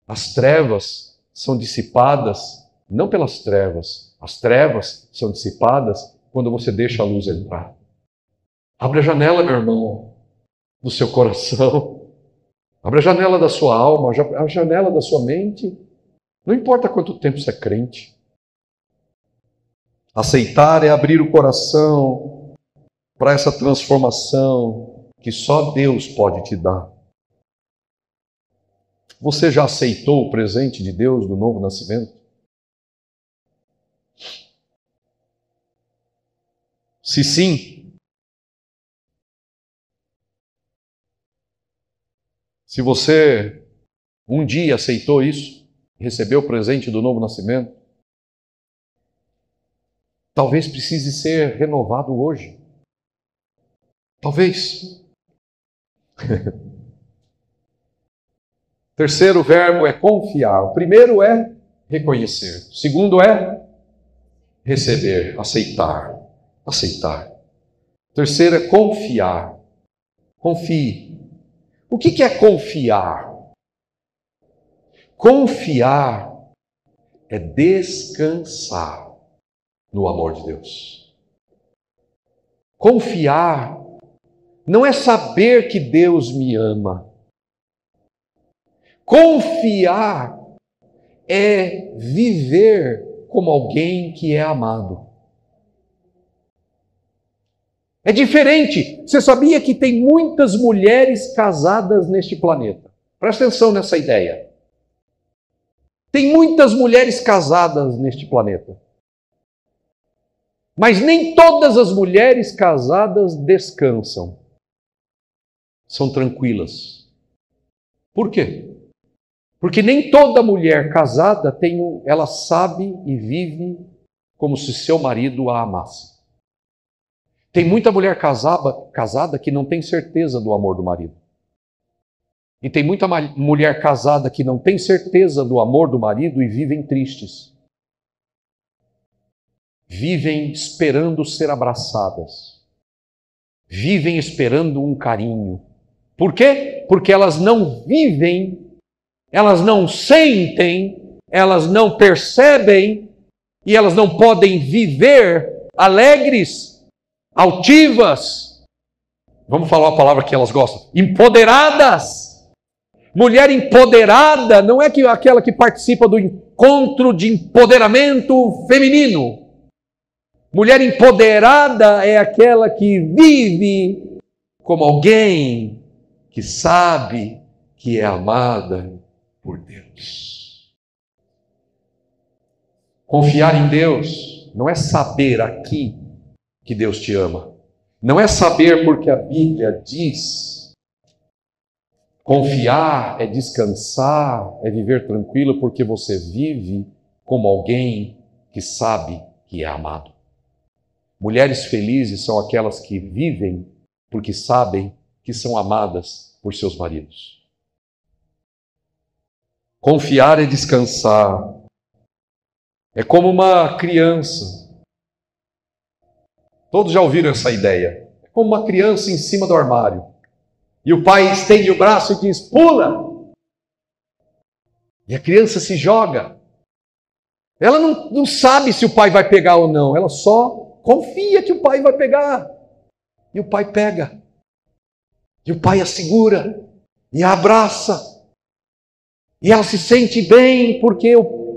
As trevas são dissipadas, não pelas trevas. As trevas são dissipadas quando você deixa a luz entrar. Abre a janela, meu irmão, do seu coração. Abre a janela da sua alma, a janela da sua mente. Não importa quanto tempo você é crente. Aceitar é abrir o coração para essa transformação que só Deus pode te dar. Você já aceitou o presente de Deus do novo nascimento? Se sim, se você um dia aceitou isso, recebeu o presente do novo nascimento, talvez precise ser renovado hoje. Talvez. Terceiro verbo é confiar. O primeiro é reconhecer. O segundo é receber, aceitar. Aceitar. O terceiro é confiar. Confie. O que é confiar? Confiar é descansar no amor de Deus. Confiar não é saber que Deus me ama. Confiar é viver como alguém que é amado. É diferente. Você sabia que tem muitas mulheres casadas neste planeta? Presta atenção nessa ideia. Tem muitas mulheres casadas neste planeta. Mas nem todas as mulheres casadas descansam. São tranquilas. Por quê? Porque nem toda mulher casada ela sabe e vive como se seu marido a amasse. Tem muita mulher casada que não tem certeza do amor do marido. E tem muita mulher casada que não tem certeza do amor do marido e vivem tristes. Vivem esperando ser abraçadas. Vivem esperando um carinho. Por quê? Porque elas não vivem, elas não sentem, elas não percebem e elas não podem viver alegres, altivas. Vamos falar a palavra que elas gostam. Empoderadas. Mulher empoderada não é aquela que participa do encontro de empoderamento feminino. Mulher empoderada é aquela que vive como alguém que sabe que é amada por Deus. Confiar em Deus não é saber aqui que Deus te ama. Não é saber porque a Bíblia diz. Confiar é descansar, é viver tranquilo porque você vive como alguém que sabe que é amado. Mulheres felizes são aquelas que vivem porque sabem que são amadas por seus maridos. Confiar é descansar. É como uma criança. Todos já ouviram essa ideia. É como uma criança em cima do armário. E o pai estende o braço e diz, pula! E a criança se joga. Ela não sabe se o pai vai pegar ou não. Ela só Confia que o pai vai pegar. E o pai pega. E o pai a segura. E a abraça. E ela se sente bem porque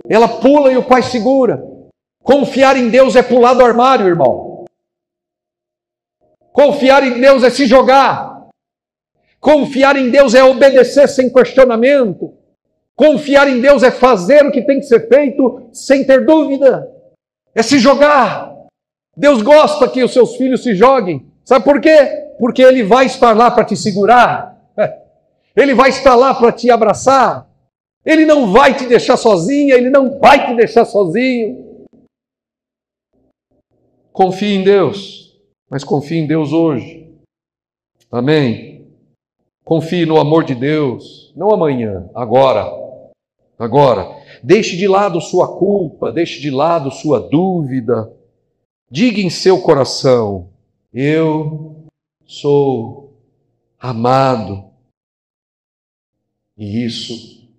ela pula e o pai segura. Confiar em Deus é pular do armário, irmão. Confiar em Deus é se jogar. Confiar em Deus é obedecer sem questionamento. Confiar em Deus é fazer o que tem que ser feito sem ter dúvida. É se jogar. Deus gosta que os seus filhos se joguem. Sabe por quê? Porque Ele vai estar lá para te segurar. Ele vai estar lá para te abraçar. Ele não vai te deixar sozinha, Ele não vai te deixar sozinho. Confie em Deus, mas confie em Deus hoje. Amém? Confie no amor de Deus, não amanhã, agora. Agora. Deixe de lado sua culpa, deixe de lado sua dúvida. Diga em seu coração: eu sou amado. E isso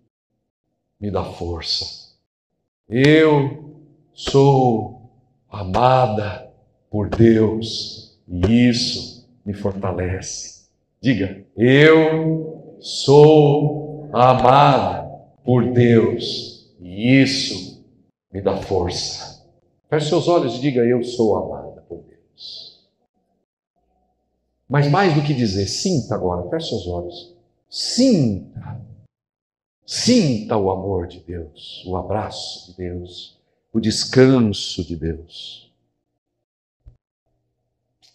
me dá força. Eu sou amada por Deus e isso me fortalece. Diga: eu sou amada por Deus e isso me dá força. Feche seus olhos e diga: eu sou amada por Deus. Mas mais do que dizer, sinta agora, feche seus olhos. Sinta o amor de Deus, o abraço de Deus, o descanso de Deus.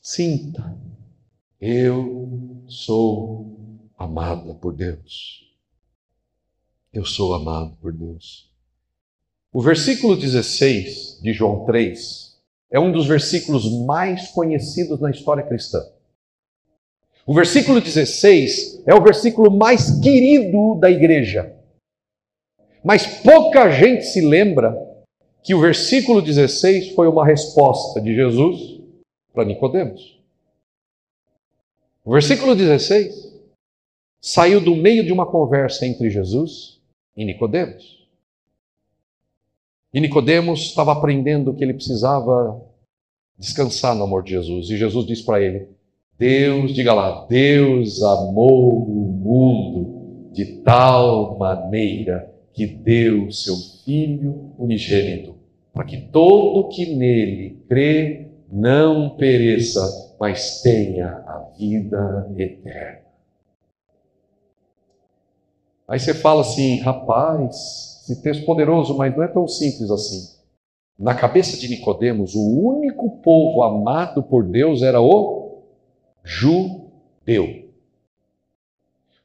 Sinta, eu sou amada por Deus. Eu sou amado por Deus. O versículo 16 de João 3 é um dos versículos mais conhecidos na história cristã. O versículo 16 é o versículo mais querido da igreja. Mas pouca gente se lembra que o versículo 16 foi uma resposta de Jesus para Nicodemos. O versículo 16 saiu do meio de uma conversa entre Jesus e Nicodemos. E Nicodemos estava aprendendo que ele precisava descansar no amor de Jesus. E Jesus disse para ele: Deus, diga lá, Deus amou o mundo de tal maneira que deu seu Filho unigênito, para que todo que nele crê não pereça, mas tenha a vida eterna. Aí você fala assim: rapaz, esse texto poderoso, mas não é tão simples assim. Na cabeça de Nicodemos, o único povo amado por Deus era o judeu.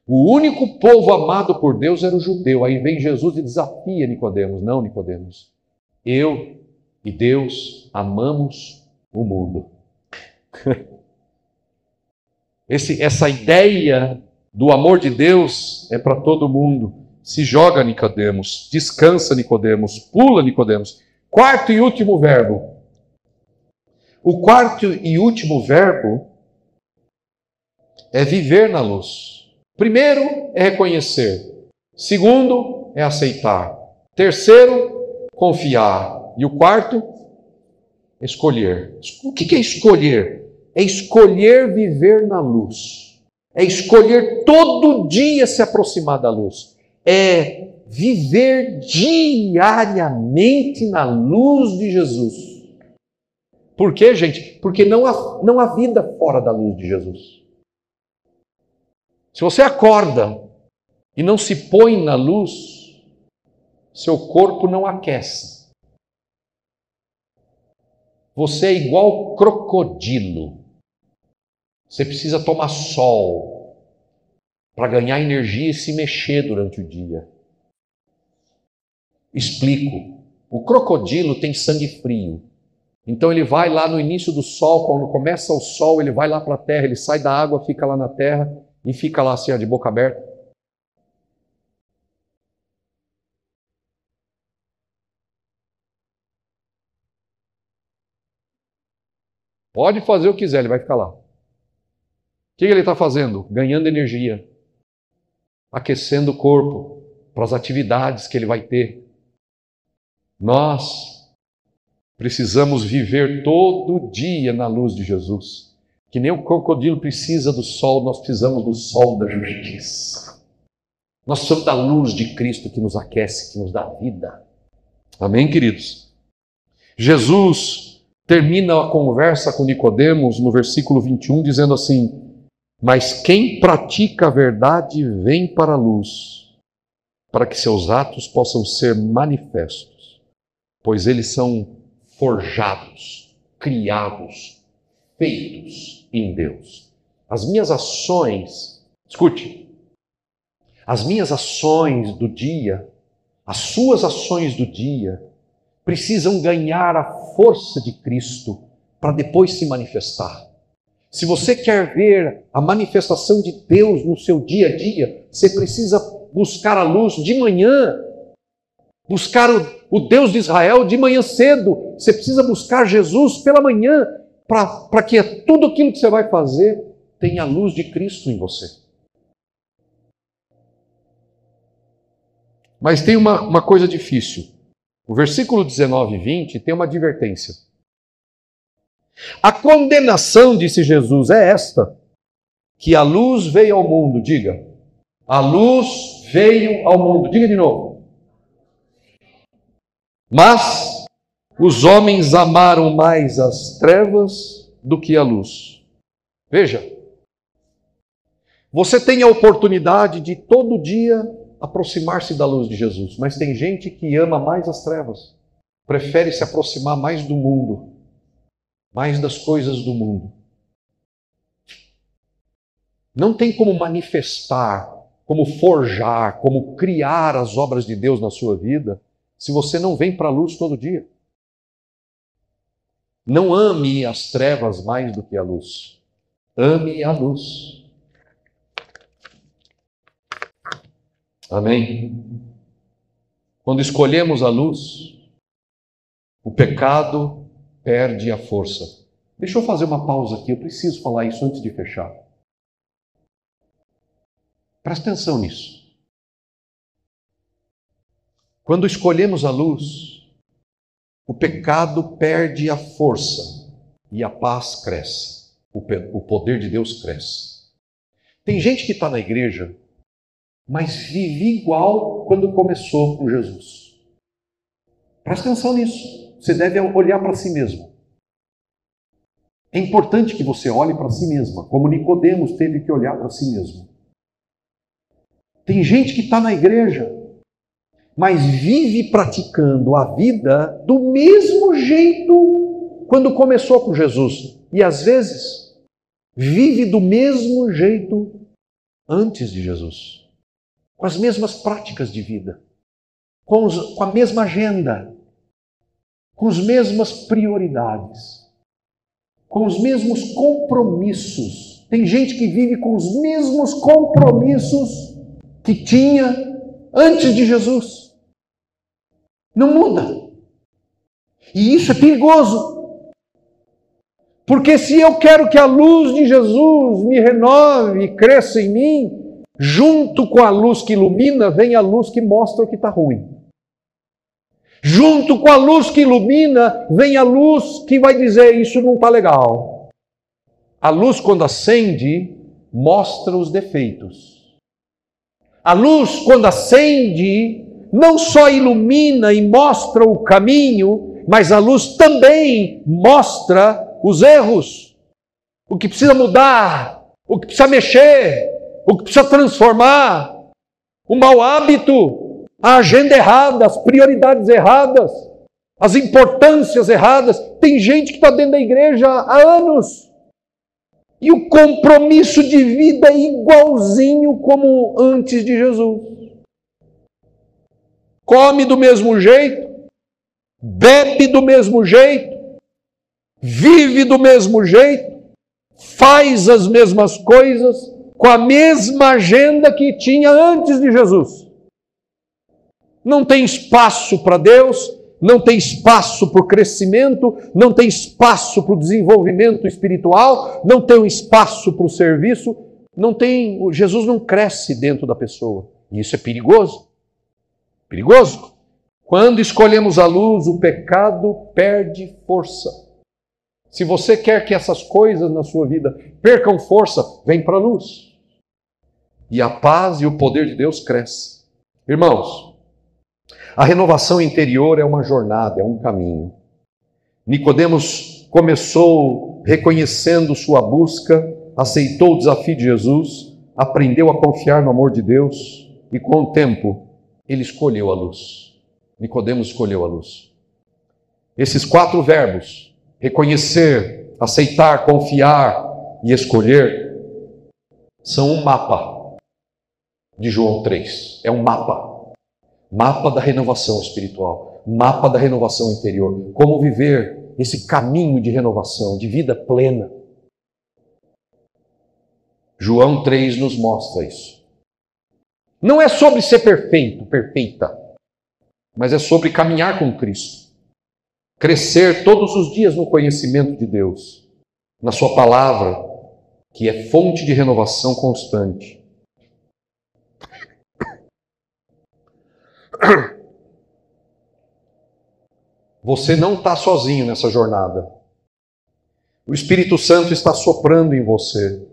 O único povo amado por Deus era o judeu. Aí vem Jesus e desafia Nicodemos: não, Nicodemos, eu e Deus amamos o mundo. Essa ideia do amor de Deus é para todo mundo. Se joga, Nicodemos, descansa, Nicodemos, pula, Nicodemos. Quarto e último verbo. O quarto e último verbo é viver na luz. Primeiro é reconhecer. Segundo é aceitar. Terceiro, confiar. E o quarto, escolher. O que é escolher? É escolher viver na luz. É escolher todo dia se aproximar da luz. É viver diariamente na luz de Jesus. Por quê, gente? Porque não há vida fora da luz de Jesus. Se você acorda e não se põe na luz, seu corpo não aquece. Você é igual crocodilo. Você precisa tomar sol para ganhar energia e se mexer durante o dia. Explico. O crocodilo tem sangue frio. Então ele vai lá no início do sol, quando começa o sol, ele vai lá para a terra, ele sai da água, fica lá na terra e fica lá assim, de boca aberta. Pode fazer o que quiser, ele vai ficar lá. O que ele está fazendo? Ganhando energia, aquecendo o corpo para as atividades que ele vai ter. Nós Precisamos viver todo dia na luz de Jesus. Que nem o crocodilo precisa do sol, nós precisamos do sol da justiça. Nós precisamos da luz de Cristo que nos aquece, que nos dá vida. Amém, queridos? Jesus termina a conversa com Nicodemos no versículo 21, dizendo assim: mas quem pratica a verdade vem para a luz, para que seus atos possam ser manifestos, pois eles são forjados, criados, feitos em Deus. As minhas ações, escute, as minhas ações do dia, as suas ações do dia, precisam ganhar a força de Cristo para depois se manifestar. Se você quer ver a manifestação de Deus no seu dia a dia, você precisa buscar a luz de manhã, buscar o Deus de Israel de manhã cedo. Você precisa buscar Jesus pela manhã, para que tudo aquilo que você vai fazer tenha a luz de Cristo em você. Mas tem uma coisa difícil. O versículo 19 e 20 tem uma advertência. A condenação, disse Jesus, é esta: que a luz veio ao mundo. Diga, a luz veio ao mundo. Diga de novo. Mas os homens amaram mais as trevas do que a luz. Veja, você tem a oportunidade de todo dia aproximar-se da luz de Jesus, mas tem gente que ama mais as trevas, prefere se aproximar mais do mundo, mais das coisas do mundo. Não tem como manifestar, como forjar, como criar as obras de Deus na sua vida, se você não vem para a luz todo dia. Não ame as trevas mais do que a luz. Ame a luz. Amém? Quando escolhemos a luz, o pecado perde a força. Deixa eu fazer uma pausa aqui, eu preciso falar isso antes de fechar. Presta atenção nisso. Quando escolhemos a luz, o pecado perde a força e a paz cresce. O poder de Deus cresce. Tem gente que está na igreja, mas vive igual quando começou com Jesus. Presta atenção nisso. Você deve olhar para si mesmo. É importante que você olhe para si mesma, como Nicodemos teve que olhar para si mesmo. Tem gente que está na igreja, mas vive praticando a vida do mesmo jeito quando começou com Jesus. E às vezes, vive do mesmo jeito antes de Jesus. Com as mesmas práticas de vida, com a mesma agenda, com as mesmas prioridades, com os mesmos compromissos. Tem gente que vive com os mesmos compromissos que tinha antes de Jesus. Não muda. E isso é perigoso. Porque se eu quero que a luz de Jesus me renove e cresça em mim, junto com a luz que ilumina, vem a luz que mostra o que está ruim. Junto com a luz que ilumina, vem a luz que vai dizer, isso não está legal. A luz, quando acende, mostra os defeitos. A luz, quando acende, não só ilumina e mostra o caminho, mas a luz também mostra os erros, o que precisa mudar, o que precisa mexer, o que precisa transformar, o mau hábito, a agenda errada, as prioridades erradas, as importâncias erradas. Tem gente que está dentro da igreja há anos e o compromisso de vida é igualzinho como antes de Jesus. Come do mesmo jeito, bebe do mesmo jeito, vive do mesmo jeito, faz as mesmas coisas, com a mesma agenda que tinha antes de Jesus. Não tem espaço para Deus, não tem espaço para o crescimento, não tem espaço para o desenvolvimento espiritual, não tem espaço para o serviço, Jesus não cresce dentro da pessoa. E isso é perigoso. Perigoso. Quando escolhemos a luz, o pecado perde força. Se você quer que essas coisas na sua vida percam força, vem para a luz. E a paz e o poder de Deus crescem. Irmãos, a renovação interior é uma jornada, é um caminho. Nicodemos começou reconhecendo sua busca, aceitou o desafio de Jesus, aprendeu a confiar no amor de Deus e com o tempo ele escolheu a luz. Nicodemos escolheu a luz. Esses 4 verbos, reconhecer, aceitar, confiar e escolher, são um mapa de João 3. É um mapa. Mapa da renovação espiritual, mapa da renovação interior. Como viver esse caminho de renovação, de vida plena. João 3 nos mostra isso. Não é sobre ser perfeito, perfeita, mas é sobre caminhar com Cristo. Crescer todos os dias no conhecimento de Deus, na sua palavra, que é fonte de renovação constante. Você não está sozinho nessa jornada. O Espírito Santo está soprando em você,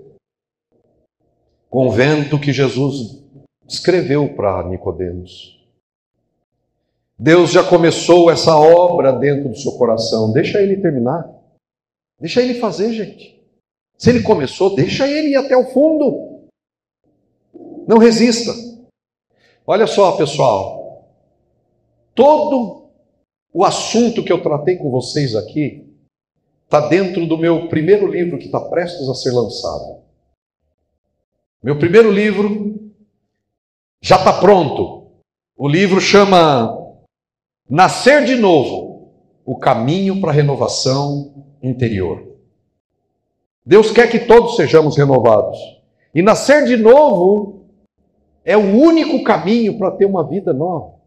com o vento que Jesus descreveu para Nicodemos. Deus já começou essa obra dentro do seu coração. Deixa Ele terminar. Deixa Ele fazer, gente. Se Ele começou, deixa Ele ir até o fundo. Não resista. Olha só, pessoal. Todo o assunto que eu tratei com vocês aqui está dentro do meu primeiro livro que está prestes a ser lançado. Meu primeiro livro já está pronto. O livro chama Nascer de Novo, o caminho para a renovação interior. Deus quer que todos sejamos renovados. E nascer de novo é o único caminho para ter uma vida nova.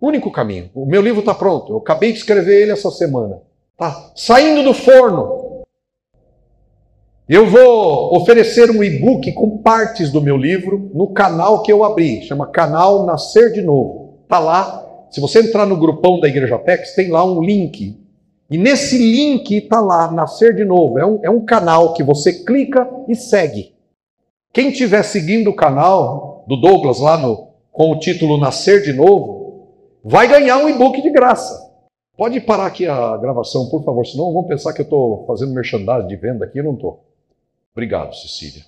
O único caminho. O meu livro está pronto. Eu acabei de escrever ele essa semana. Está saindo do forno. Eu vou oferecer um e-book com partes do meu livro no canal que eu abri. Chama Canal Nascer de Novo. Está lá. Se você entrar no grupão da Igreja Apex, tem lá um link. E nesse link está lá, Nascer de Novo. É um canal que você clica e segue. Quem estiver seguindo o canal do Douglas lá com o título Nascer de Novo, vai ganhar um e-book de graça. Pode parar aqui a gravação, por favor, senão vão pensar que eu estou fazendo merchandising de venda aqui. Eu não estou. Obrigado, Cecília.